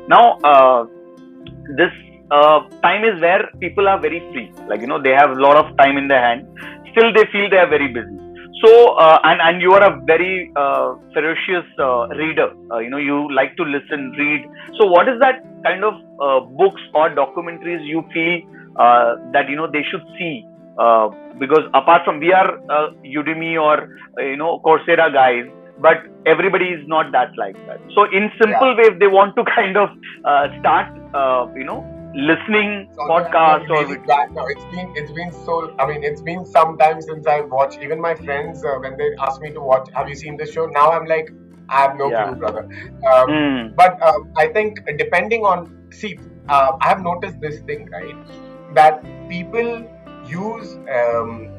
Now, this time is where people are very free. Like, they have a lot of time in their hand. Still, they feel they are very busy. So, and you are a very ferocious reader. You like to listen, read. So, what is that kind of books or documentaries you feel that they should see? Because apart from, we are Udemy or Coursera guys, but everybody is not that like that. So in Yeah. simple way, if they want to kind of start listening So podcast I'm or really glad now. It's been so. I mean, it's been some time since I watched. Even my friends, when they ask me to watch, have you seen this show? Now I'm like, I have no yeah. clue, brother. Mm, But I think depending on, see, I have noticed this thing, right? That people use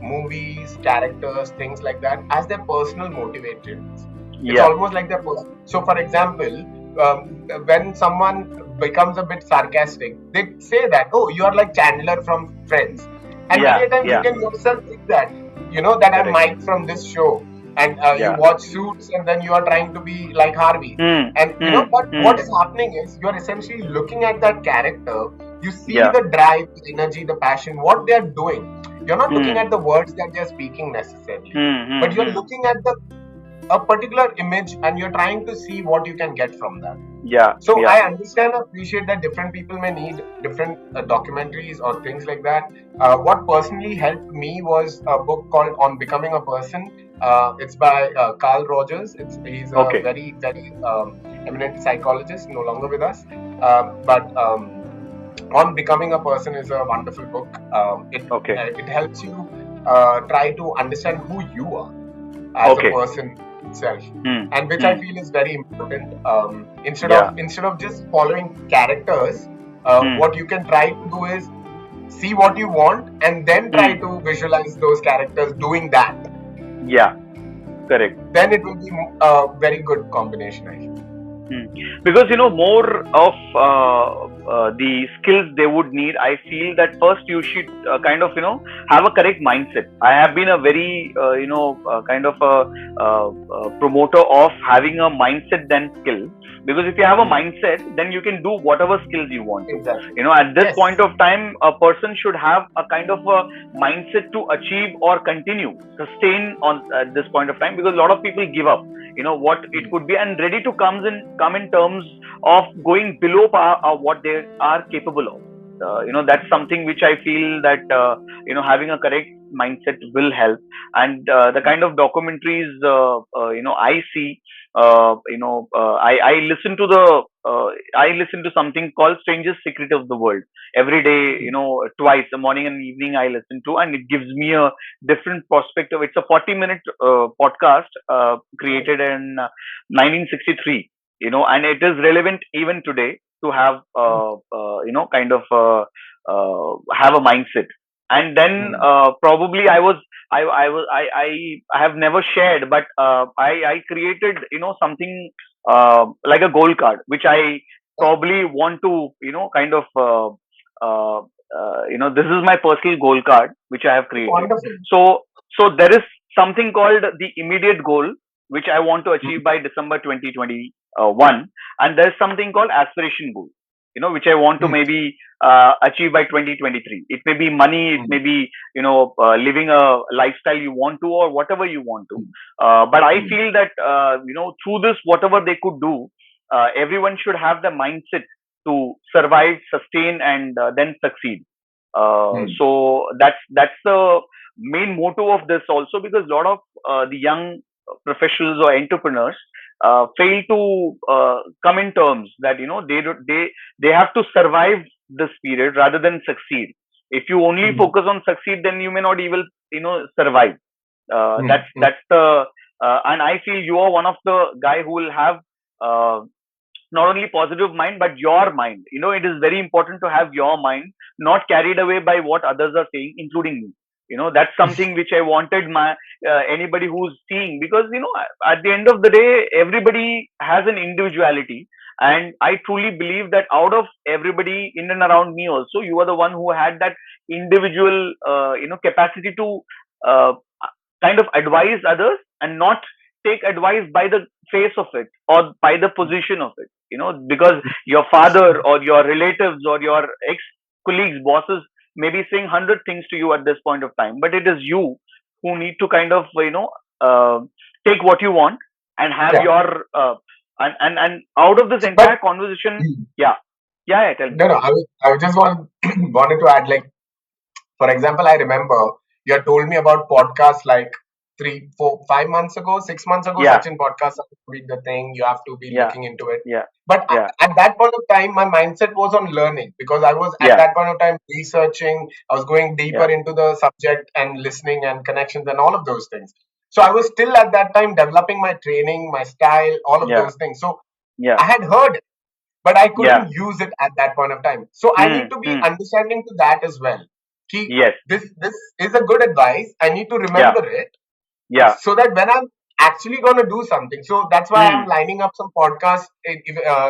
movies, characters, things like that as their personal motivators. It's yeah. almost like their personal. So, for example, when someone becomes a bit sarcastic, they say that, oh, you are like Chandler from Friends. And many Yeah. a times you Yeah. can yourself think that, that I'm Correct. Mike from this show. And you Yeah. watch Suits and then you are trying to be like Harvey. Hmm. And Hmm. but what Hmm. is happening is you are essentially looking at that character. You see Yeah. the drive, the energy, the passion, what they are doing. You're not looking Hmm. at the words that they're speaking necessarily, Hmm. but Hmm. you're Hmm. looking at the a particular image and you're trying to see what you can get from that. Yeah. So Yeah. I understand, appreciate that different people may need different documentaries or things like that. What personally helped me was a book called On Becoming a Person. It's by Carl Rogers. He's a Okay. very, very eminent psychologist, no longer with us. But On Becoming a Person is a wonderful book. Okay. It helps you try to understand who you are as a Okay. person itself, Hmm. and which I Hmm. feel is very important. Instead of Yeah. just following characters, Hmm. what you can try to do is see what you want and then try Hmm. to visualize those characters doing that. Yeah. Correct. Then it will be a very good combination, I feel. Hmm. Because more of the skills they would need. I feel that first you should kind of have a correct mindset. I have been a very kind of a promoter of having a mindset than skill. Because if you have a Hmm. mindset, then you can do whatever skills you want to. Exactly. At this Yes. point of time, a person should have a kind of a mindset to achieve or continue, sustain on at this point of time. Because a lot of people give up what it Hmm. could be, and ready to come in terms of going below par, what they are capable of. That's something which I feel that having a correct mindset will help. And the kind of documentaries I see, I listen to the I listen to something called Strangest Secret of the World every day. Twice, a morning and evening, I listen to, and it gives me a different perspective. It's a 40-minute podcast created in 1963, and it is relevant even today to have, kind of have a mindset. And then Hmm. probably I have never shared, but I created, something like a goal card, which I Oh, probably want to, kind of, uh, this is my personal goal card which I have created. wonderful. So, there is something called the immediate goal which I want to Hmm. achieve by December 2021, and there's something called aspiration goal, which I want to Hmm. maybe achieve by 2023. It may be money, it Hmm. may be living a lifestyle you want to, or whatever you want to. Hmm. But I Hmm. feel that through this, whatever they could do, everyone should have the mindset to survive, sustain, and then succeed. Hmm. So that's the main motto of this also, because a lot of the young professionals or entrepreneurs fail to come in terms that they have to survive this period rather than succeed. If you only Hmm. focus on succeed, then you may not even survive. Hmm. That's the And I feel you are one of the guy who will have uh, not only positive mind but your mind. It is very important to have your mind not carried away by what others are saying, including me. That's something which I wanted my anybody who's seeing, because at the end of the day, everybody has an individuality, and I truly believe that out of everybody in and around me also, you are the one who had that individual capacity to uh, kind of advise others and not take advice by the face of it or by the position of it, because your father or your relatives or your ex colleagues, bosses may be saying 100 things to you at this point of time, but it is you who need to kind of, uh, take what you want and have Yeah. your, and out of this But entire conversation, yeah, yeah, yeah, tell me. no, no, I just wanted to add, like, for example, I remember you had told me about podcasts like 3, 4, 5 months ago, 6 months ago. Yeah, Sachin podcast have to be the thing. You have to be yeah, looking into it. yeah, But yeah, at that point of time, my mindset was on learning because I was at yeah, that point of time researching. I was going deeper yeah, into the subject and listening and connections and all of those things. So I was still at that time developing my training, my style, all of yeah, those things. So yeah, I had heard, but I yeah. couldn't use it at that point of time. So I need Hmm, to be hmm. understanding to that as well. Ki, Yes, this is a good advice. I need to yeah, remember it yeah. so that when I'm actually going to do something. So that's why I'm Hmm, lining up some podcasts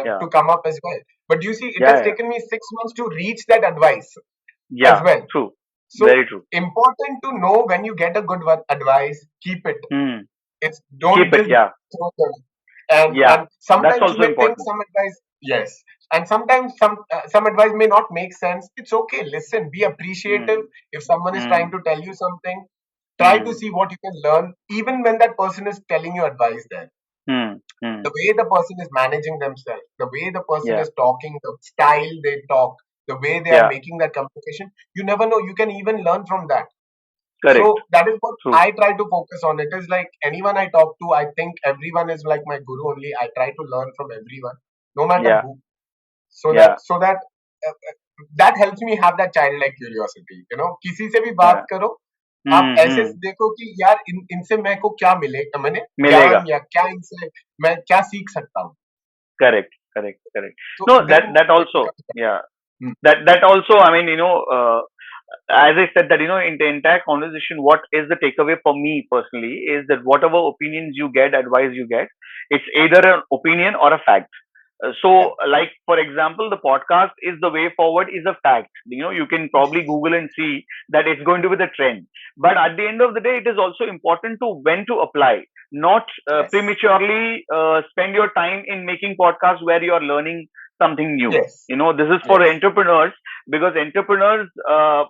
yeah, to come up as well. But you see, it yeah, has yeah, taken me 6 months to reach that advice as yeah. well. True, So very true. important to know when you get a good advice, keep it. Hmm. It's Keep don't it, just yeah, throw them. And yeah. That's sometimes you also may think important. some advice, yes, and sometimes some advice may not make sense. It's okay. Listen, be appreciative. Hmm, If someone is trying hmm, to tell you something, try to hmm, see what you can learn, even when that person is telling you advice. There, hmm, hmm. the way the person is managing themselves, the way the person Yeah, is talking, the style they talk, the way they are yeah. making that communication, you never know. You can even learn from that. Correct. So that is what True. I try to focus on. It is like anyone I talk to, I think everyone is like my guru only. I try to learn from everyone, no matter Yeah, who. So yeah, that helps me have that childlike curiosity. किसी से भी बात yeah. करो, आप Hmm, ऐसे hmm. देखो कि यार इनसे मेरे को क्या मिलेगा, मैंने मिलेगा. ज्ञान या क्या इनसे मैं क्या सीख सकता हूँ. Correct, correct, correct. So No, that then that it also, becomes yeah. Hmm. That also, I mean, as I said that, in the entire conversation, what is the takeaway for me personally is that whatever opinions you get, advice you get, it's either an opinion or a fact. Yeah. So, like for example, the podcast is the way forward is a fact. You can probably Yes. Google and see that it's going to be the trend. But at the end of the day, it is also important to when to apply, not Yes. prematurely spend your time in making podcasts where you are learning something new. Yes. This is for Yes. entrepreneurs, because entrepreneurs are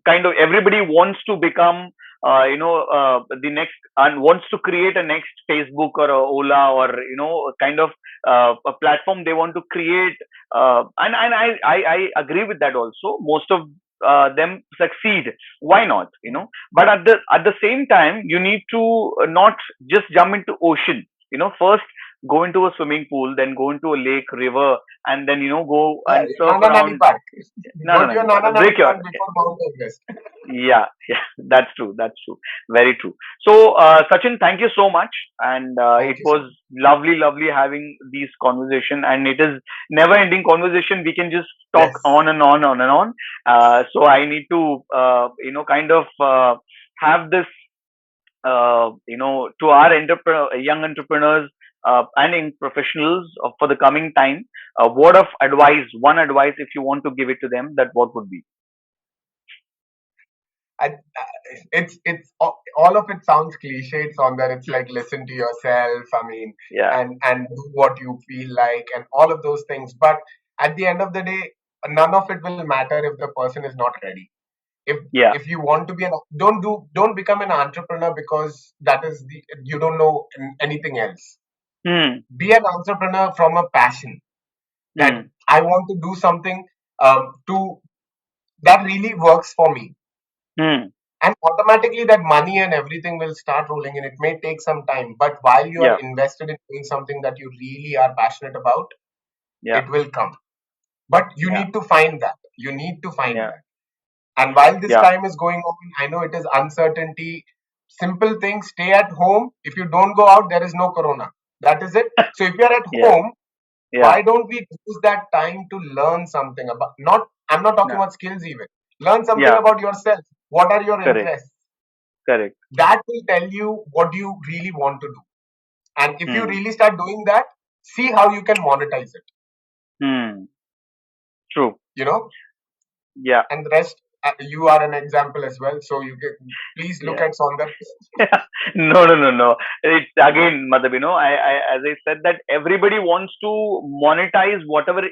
kind of, everybody wants to become the next, and wants to create a next Facebook or a Ola, or a kind of a platform they want to create, and I agree with that also. Most of them succeed. Why not? But at the same time, you need to not just jump into ocean. First go into a swimming pool, then go into a lake, river, and then go and surf Nana Nani around. Park. No, Go no, to no, your no, Nana Nani break your. Park before Mount Everest. Yeah, yeah, that's true. That's true. Very true. So, Sachin, thank you so much, and it Thank you so was lovely, lovely having these conversation, and it is never-ending conversation. We can just much. talk Yes. on and on, on and on. So I need to, kind of have this, to our young entrepreneurs and in professionals for the coming time, a word of advice, one advice, if you want to give it to them, that what would be? It's all of it sounds cliche. It's on there. It's like listen to yourself. I mean, Yeah, and do what you feel like, and all of those things. But at the end of the day, none of it will matter if the person is not ready. If yeah. if you want to be don't become an entrepreneur because that is the you don't know anything else. Hmm. Be an entrepreneur from a passion that Hmm. I want to do something to that really works for me, Hmm. and automatically that money and everything will start rolling in. It may take some time, but while you are Yeah. invested in doing something that you really are passionate about, Yeah. it will come. But you Yeah. need to find that. You need to find Yeah. that. And while this Yeah. time is going on, I know it is uncertainty. Simple things, stay at home. If you don't go out, there is no corona. That is it. So if you are at Yeah. home, Yeah. why don't we use that time to learn something about, not, I'm not talking Yeah. about skills even. Learn something Yeah. about yourself. What are your Correct. interests? Correct. That will tell you what you really want to do. And if you Hmm. really start doing that, see how you can monetize it, Hmm. True. you know, Yeah. and the rest. You are an example as well, so you can please look Yeah. at Sonder. No, no, no, no. It's again, Madhav, as I said, that everybody wants to monetize whatever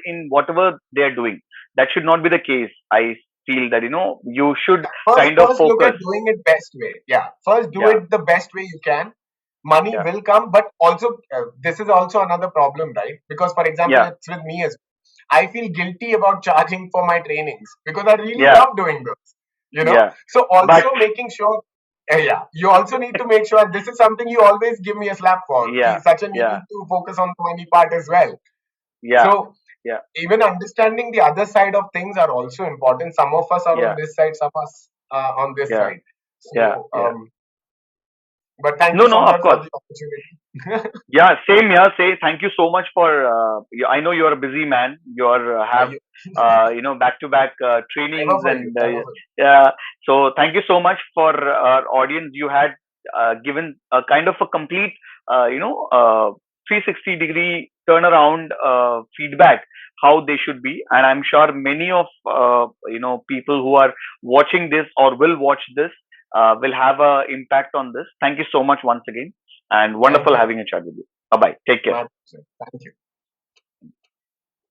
they are doing. That should not be the case. I feel that, you should First, kind of first look focus. at doing it best way. Yeah, first do Yeah, it the best way you can. Money yeah, will come, but also this is also another problem, right? Because for example, yeah, it's with me as I feel guilty about charging for my trainings because I really yeah, love doing those. yeah. So But also making sure, yeah, you also need to make sure this is something you always give me a slap for. yeah, Sachin, you yeah, need to focus on the money part as well. yeah, So yeah, even understanding the other side of things are also important. Some of us are on yeah, this side, some of us are on this yeah, side. yeah, So, yeah. but thank you, No, no, of Sundar, for course. the opportunity. Yeah, same here. Say thank you so much for. I know you're a busy man. You're Yeah, have back to back ever trainings for you, and ever for you. yeah. So thank you so much for our audience. You had given a kind of a complete 360-degree turnaround feedback how they should be, and I'm sure many of people who are watching this or will watch this will have a impact on this. Thank you so much once again, and Thank wonderful you. having a chat with you. Bye bye. Take care. My pleasure. Thank you.